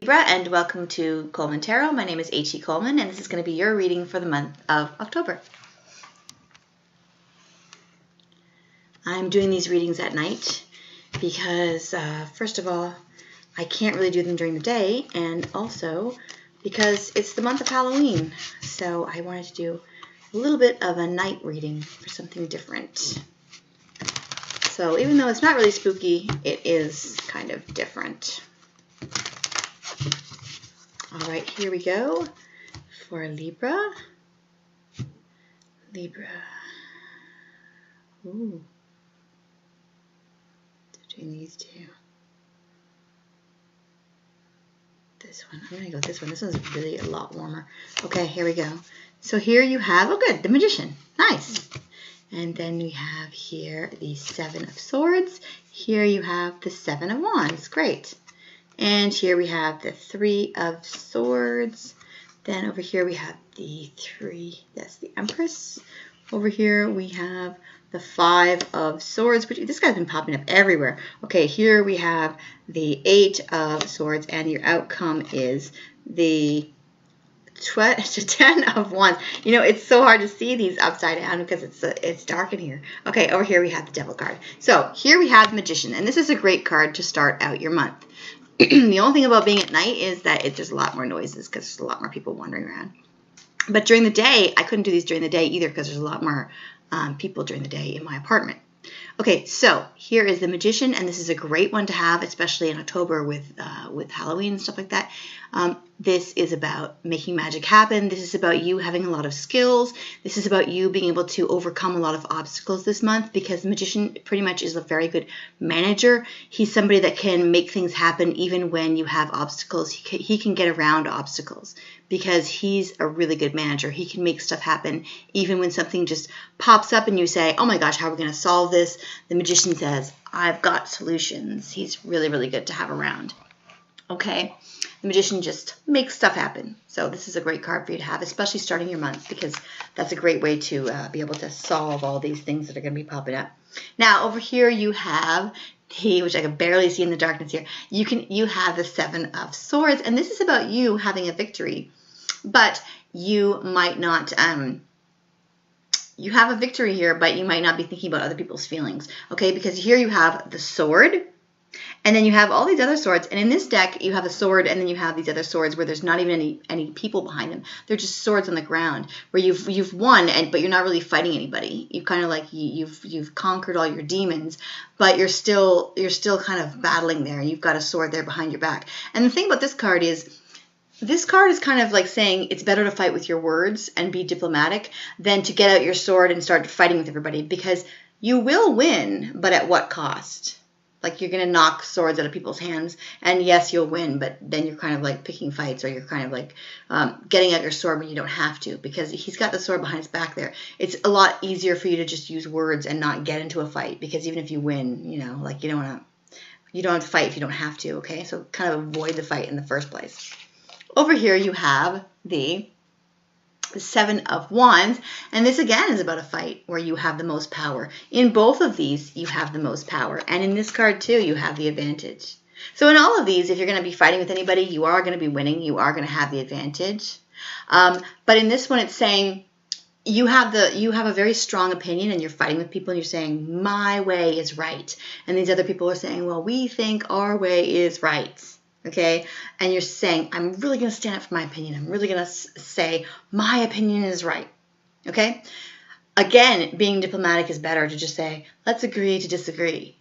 Libra, and welcome to Coleman Tarot. My name is H.E. Coleman, and this is going to be your reading for the month of October. I'm doing these readings at night because, first of all, I can't really do them during the day, and also because it's the month of Halloween, so I wanted to do a little bit of a night reading for something different. So even though it's not really spooky, it is kind of different. All right, here we go for Libra. Libra. Ooh. Doing these two. This one. I'm going to go with this one. This one's really a lot warmer. Okay, here we go. So here you have, oh good, the Magician. Nice. And then we have here the Seven of Swords. Here you have the Seven of Wands. Great. And here we have the Three of Swords. Then over here we have the that's the Empress. Over here we have the Five of Swords, which this guy's been popping up everywhere. Okay, here we have the Eight of Swords, and your outcome is the 10 of Wands. You know, it's so hard to see these upside down because it's dark in here. Okay, over here we have the Devil card. So here we have the Magician, and this is a great card to start out your month. The only thing about being at night is that there's a lot more noises because there's a lot more people wandering around. But during the day, I couldn't do these during the day either because there's a lot more people during the day in my apartment. Okay, so here is the Magician, and this is a great one to have, especially in October with Halloween and stuff like that. This is about making magic happen. This is about you having a lot of skills. This is about you being able to overcome a lot of obstacles this month, because the Magician pretty much is a very good manager. He's somebody that can make things happen even when you have obstacles. He can get around obstacles because he's a really good manager. He can make stuff happen even when something just pops up and you say, oh my gosh, how are we going to solve this? The Magician says, I've got solutions. He's really, really good to have around. Okay, the Magician just makes stuff happen. So this is a great card for you to have, especially starting your month, because that's a great way to be able to solve all these things that are going to be popping up. Now, over here you have which I can barely see in the darkness here, you have the Seven of Swords, and this is about you having a victory. But you might not, you have a victory here, but you might not be thinking about other people's feelings, okay? Because here you have the sword, and then you have all these other swords, and in this deck you have a sword, and then you have these other swords where there's not even any people behind them. They're just swords on the ground where you've won, but you're not really fighting anybody. You've kind of like you've conquered all your demons, but you're still kind of battling there. You've got a sword there behind your back. And the thing about this card is, this card is kind of like saying it's better to fight with your words and be diplomatic than to get out your sword and start fighting with everybody, because you will win, but at what cost? Like, you're going to knock swords out of people's hands, and yes, you'll win, but then you're kind of like picking fights, or you're kind of like getting out your sword when you don't have to, because he's got the sword behind his back there. It's a lot easier for you to just use words and not get into a fight, because even if you win, you know, like you don't have to fight if you don't have to, okay? So kind of avoid the fight in the first place. Over here you have the Seven of Wands, and this again is about a fight where you have the most power. In both of these, you have the most power, and in this card too, you have the advantage. So in all of these, if you're going to be fighting with anybody, you are going to be winning. You are going to have the advantage. But in this one, it's saying you have a very strong opinion, and you're fighting with people, and you're saying my way is right, and these other people are saying, well, we think our way is right. Okay, and you're saying, I'm really going to stand up for my opinion. I'm really going to say my opinion is right. Okay, again, being diplomatic is better to just say, let's agree to disagree.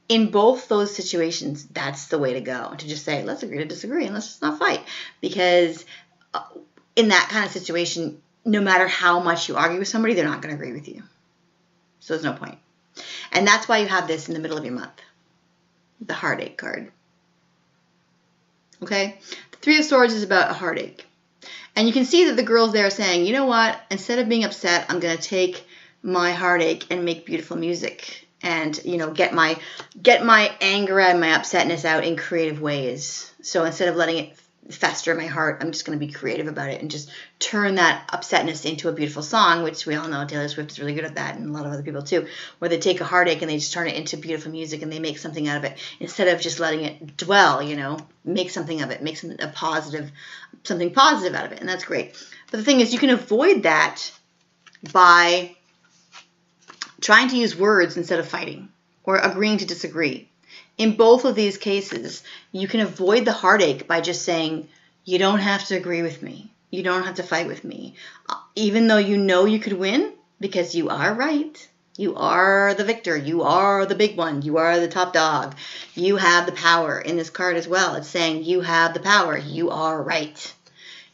In both those situations, that's the way to go, to just say, let's agree to disagree and let's just not fight. Because in that kind of situation, no matter how much you argue with somebody, they're not going to agree with you. So there's no point. And that's why you have this in the middle of your month, the heartache card. Okay, the Three of Swords is about a heartache. And you can see that the girl's there saying, you know what, instead of being upset, I'm going to take my heartache and make beautiful music and, you know, get my anger and my upsetness out in creative ways. So instead of letting it, fester in my heart. I'm just going to be creative about it and just turn that upsetness into a beautiful song, which we all know Taylor Swift is really good at that, and a lot of other people too, where they take a heartache and they just turn it into beautiful music and they make something out of it instead of just letting it dwell, you know, make something of it, make something positive out of it, and that's great. But the thing is, you can avoid that by trying to use words instead of fighting or agreeing to disagree. In both of these cases, you can avoid the heartache by just saying, you don't have to agree with me. You don't have to fight with me. Even though you know you could win, because you are right. You are the victor. You are the big one. You are the top dog. You have the power in this card as well. It's saying you have the power. You are right.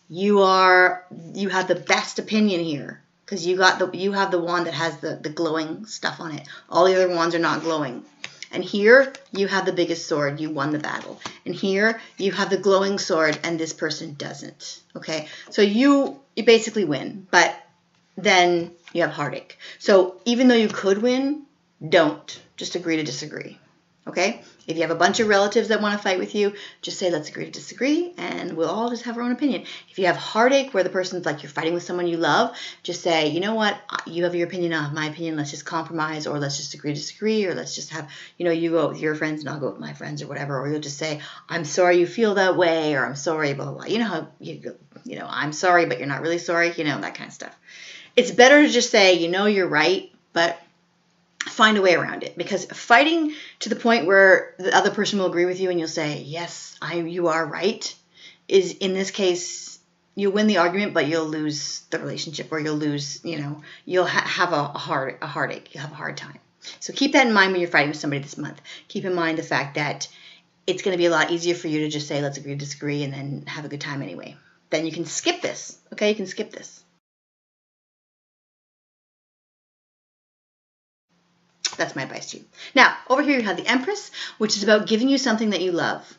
You have the best opinion here because you have the wand that has the glowing stuff on it. All the other wands are not glowing. And here, you have the biggest sword. You won the battle. And here, you have the glowing sword, and this person doesn't. Okay? So you basically win, but then you have heartache. So even though you could win, don't. Just agree to disagree. Okay? If you have a bunch of relatives that want to fight with you, just say, let's agree to disagree, and we'll all just have our own opinion. If you have heartache where the person's like you're fighting with someone you love, just say, you know what, you have your opinion, I have my opinion, let's just compromise, or let's just agree to disagree, or let's just have, you know, you go with your friends and I'll go with my friends or whatever, or you'll just say, I'm sorry you feel that way, or I'm sorry, blah, blah, blah. You know how, you know, I'm sorry, but you're not really sorry, you know, that kind of stuff. It's better to just say, you know, you're right, but find a way around it, because fighting to the point where the other person will agree with you and you'll say, yes, you are right, is in this case, you'll win the argument, but you'll lose the relationship, or you'll lose, you know, you'll have a heartache. You'll have a hard time. So keep that in mind when you're fighting with somebody this month. Keep in mind the fact that it's going to be a lot easier for you to just say, let's agree to disagree, and then have a good time anyway. Then you can skip this. Okay, you can skip this. That's my advice to you. Now, over here you have the Empress, which is about giving you something that you love.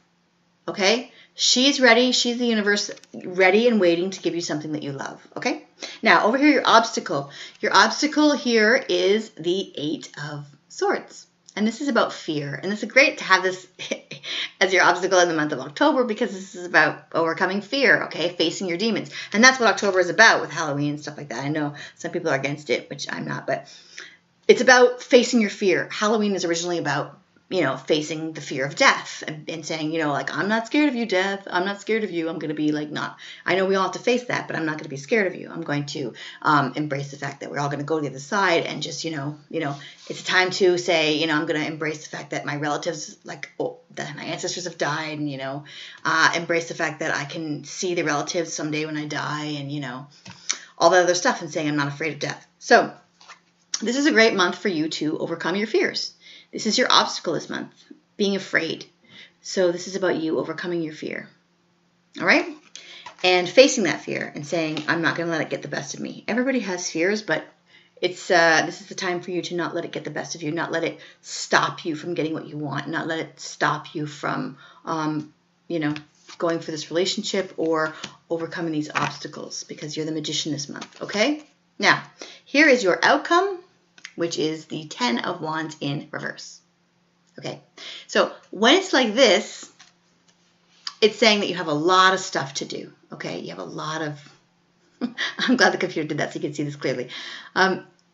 Okay? She's ready. She's the universe ready and waiting to give you something that you love. Okay? Now, over here, your obstacle. Your obstacle here is the 8 of Swords. And this is about fear. And it's great to have this as your obstacle in the month of October, because this is about overcoming fear, okay? Facing your demons. And that's what October is about with Halloween and stuff like that. I know some people are against it, which I'm not, but it's about facing your fear. Halloween is originally about, you know, facing the fear of death and saying, you know, like, I'm not scared of you, death. I'm not scared of you. I'm going to be like, not, I know we all have to face that, but I'm not going to be scared of you. I'm going to embrace the fact that we're all going to go to the other side, and just, you know, it's a time to say, you know, I'm going to embrace the fact that my relatives, like, that my ancestors have died, and, you know, embrace the fact that I can see the relatives someday when I die, and, you know, all the other stuff, and saying I'm not afraid of death. So this is a great month for you to overcome your fears. This is your obstacle this month, being afraid. So this is about you overcoming your fear. All right? And facing that fear and saying, I'm not going to let it get the best of me. Everybody has fears, but it's this is the time for you to not let it get the best of you, not let it stop you from getting what you want, not let it stop you from, you know, going for this relationship or overcoming these obstacles, because you're the magician this month. Okay? Now, here is your outcome, which is the 10 of Wands in reverse. Okay, so when it's like this, it's saying that you have a lot of stuff to do. Okay, you have a lot of, I'm glad the computer did that so you can see this clearly.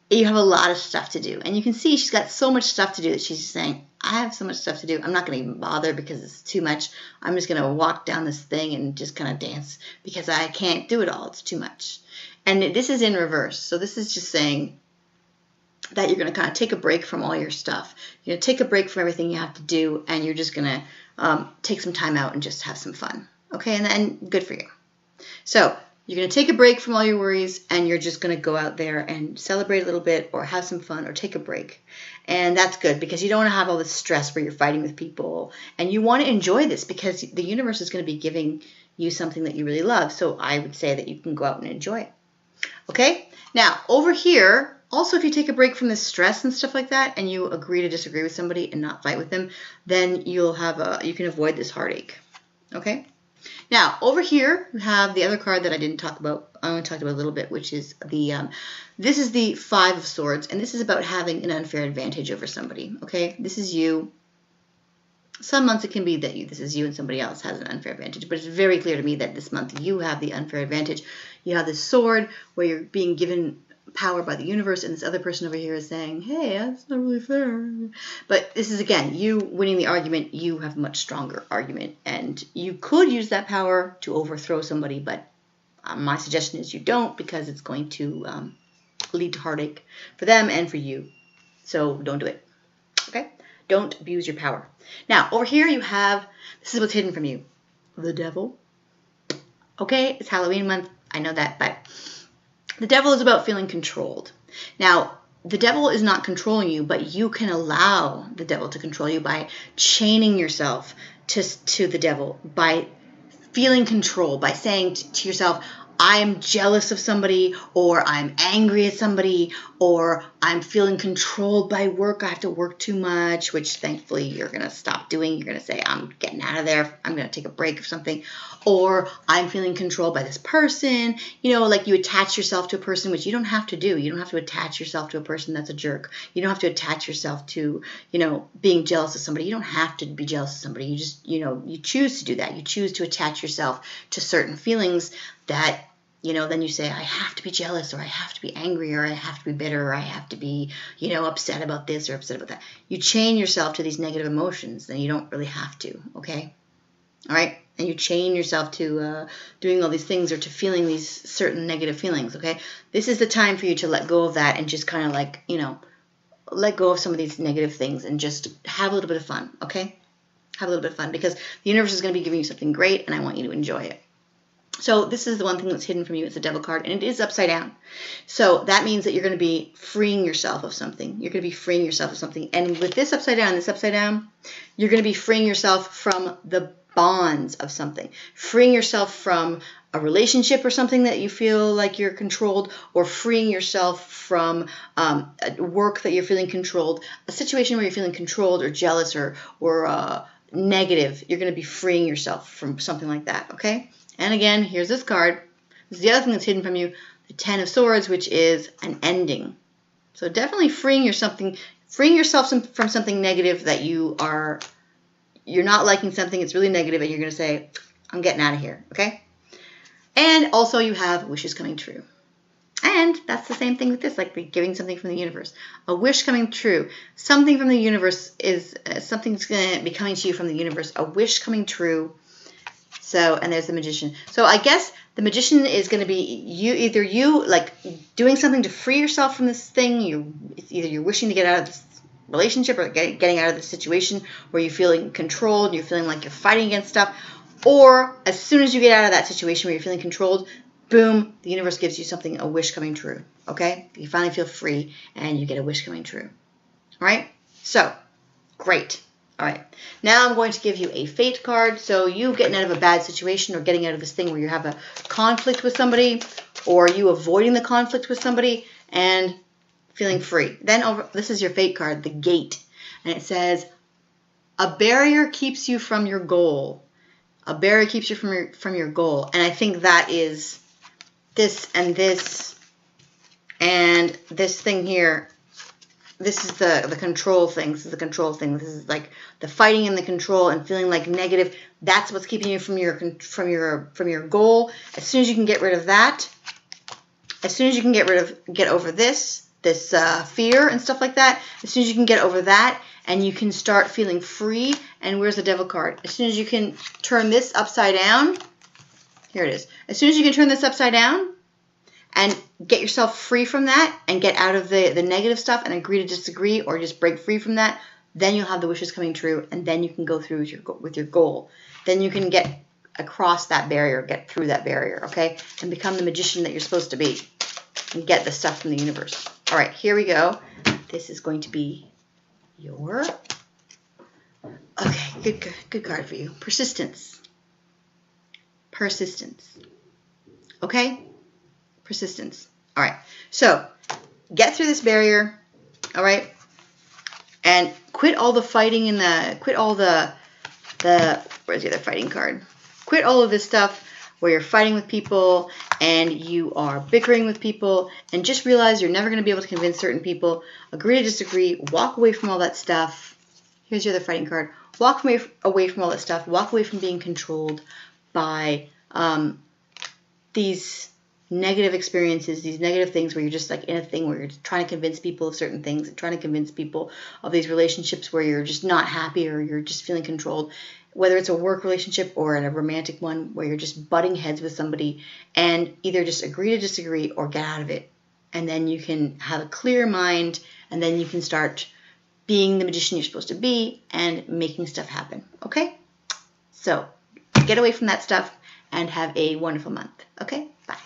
You have a lot of stuff to do. And you can see she's got so much stuff to do that she's just saying, I have so much stuff to do. I'm not going to even bother because it's too much. I'm just going to walk down this thing and just kind of dance because I can't do it all. It's too much. And this is in reverse. So this is just saying that you're going to kind of take a break from all your stuff. You're going to take a break from everything you have to do, and you're just going to take some time out and just have some fun. Okay, and then good for you. So you're going to take a break from all your worries, and you're just going to go out there and celebrate a little bit, or have some fun, or take a break. And that's good, because you don't want to have all this stress where you're fighting with people, and you want to enjoy this because the universe is going to be giving you something that you really love. So I would say that you can go out and enjoy it. Okay, now over here, also, if you take a break from this stress and stuff like that, and you agree to disagree with somebody and not fight with them, then you can avoid this heartache. Okay? Now, over here, you have the other card that I didn't talk about. I only talked about a little bit, which is this is the 5 of Swords, and this is about having an unfair advantage over somebody. Okay? This is you Some months it can be that this is you and somebody else has an unfair advantage, but it's very clear to me that this month you have the unfair advantage. You have this sword where you're being given power by the universe, and this other person over here is saying, hey, that's not really fair. But this is, again, you winning the argument. You have a much stronger argument, and you could use that power to overthrow somebody, but my suggestion is you don't, because it's going to lead to heartache for them and for you. So don't do it. Okay? Don't abuse your power. Now, over here you have, this is what's hidden from you, the devil. Okay, it's Halloween month. I know that, but the devil is about feeling controlled. Now, the devil is not controlling you, but you can allow the devil to control you by chaining yourself to the devil, by feeling control, by saying to yourself, I'm jealous of somebody, or I'm angry at somebody, or I'm feeling controlled by work. I have to work too much, which thankfully you're going to stop doing. You're going to say, I'm getting out of there. I'm going to take a break or something. Or I'm feeling controlled by this person. You know, like you attach yourself to a person, which you don't have to do. You don't have to attach yourself to a person that's a jerk. You don't have to attach yourself to, you know, being jealous of somebody. You don't have to be jealous of somebody. You just, you know, you choose to do that. You choose to attach yourself to certain feelings that, you know, then you say, I have to be jealous, or I have to be angry, or I have to be bitter, or I have to be, you know, upset about this or upset about that. You chain yourself to these negative emotions, then you don't really have to, okay? All right? And you chain yourself to doing all these things, or to feeling these certain negative feelings, okay? This is the time for you to let go of that and just kind of like, you know, let go of some of these negative things and just have a little bit of fun, okay? Have a little bit of fun, because the universe is going to be giving you something great, and I want you to enjoy it. So this is the one thing that's hidden from you. It's a devil card, and it is upside down. So that means that you're going to be freeing yourself of something. You're going to be freeing yourself of something. And with this upside down, you're going to be freeing yourself from the bonds of something. Freeing yourself from a relationship or something that you feel like you're controlled, or freeing yourself from work that you're feeling controlled, a situation where you're feeling controlled or jealous or negative. You're going to be freeing yourself from something like that, okay? And again, here's this card. This is the other thing that's hidden from you, the Ten of Swords, which is an ending. So definitely freeing yourself from something negative that you're not liking something, it's really negative, and you're going to say, I'm getting out of here, okay? And also you have wishes coming true. And that's the same thing with this, like giving something from the universe. A wish coming true. Something from the universe is, something's going to be coming to you from the universe. A wish coming true. So, and there's the Magician. So I guess the Magician is going to be either you like doing something to free yourself from this thing. Either you're wishing to get out of this relationship, or getting out of this situation where you're feeling controlled and you're feeling like you're fighting against stuff. Or as soon as you get out of that situation where you're feeling controlled, boom, the universe gives you something, a wish coming true. Okay? You finally feel free and you get a wish coming true. All right? So, great. All right, now I'm going to give you a fate card. So you getting out of a bad situation, or getting out of this thing where you have a conflict with somebody, or you avoiding the conflict with somebody and feeling free. Then this is your fate card, the Gate. And it says, a barrier keeps you from your goal. A barrier keeps you from your goal. And I think that is this and this and this thing here. This is the control thing. This is the control thing. This is like the fighting and the control and feeling like negative. That's what's keeping you from your goal. As soon as you can get rid of that, as soon as you can get over this fear and stuff like that, as soon as you can get over that and you can start feeling free. And where's the Devil card? As soon as you can turn this upside down, here it is. As soon as you can turn this upside down and get yourself free from that and get out of the negative stuff and agree to disagree, or just break free from that, then you'll have the wishes coming true, and then you can go through with your goal. Then you can get across that barrier, get through that barrier, okay? And become the magician that you're supposed to be and get the stuff from the universe. All right, here we go. This is going to be your... Okay, good card for you. Persistence. Persistence. Okay? Persistence. All right. So, get through this barrier. All right? And quit all the fighting and quit all the where's the other fighting card? Quit all of this stuff where you're fighting with people and you are bickering with people, and just realize you're never going to be able to convince certain people. Agree to disagree. Walk away from all that stuff. Here's your other fighting card. walk away from all that stuff. Walk away from being controlled by these negative experiences, these negative things where you're just like in a thing where you're trying to convince people of certain things and trying to convince people of these relationships where you're just not happy or you're just feeling controlled, whether it's a work relationship or in a romantic one where you're just butting heads with somebody, and either just agree to disagree or get out of it. And then you can have a clear mind, and then you can start being the magician you're supposed to be and making stuff happen. Okay? So get away from that stuff and have a wonderful month. Okay? Bye.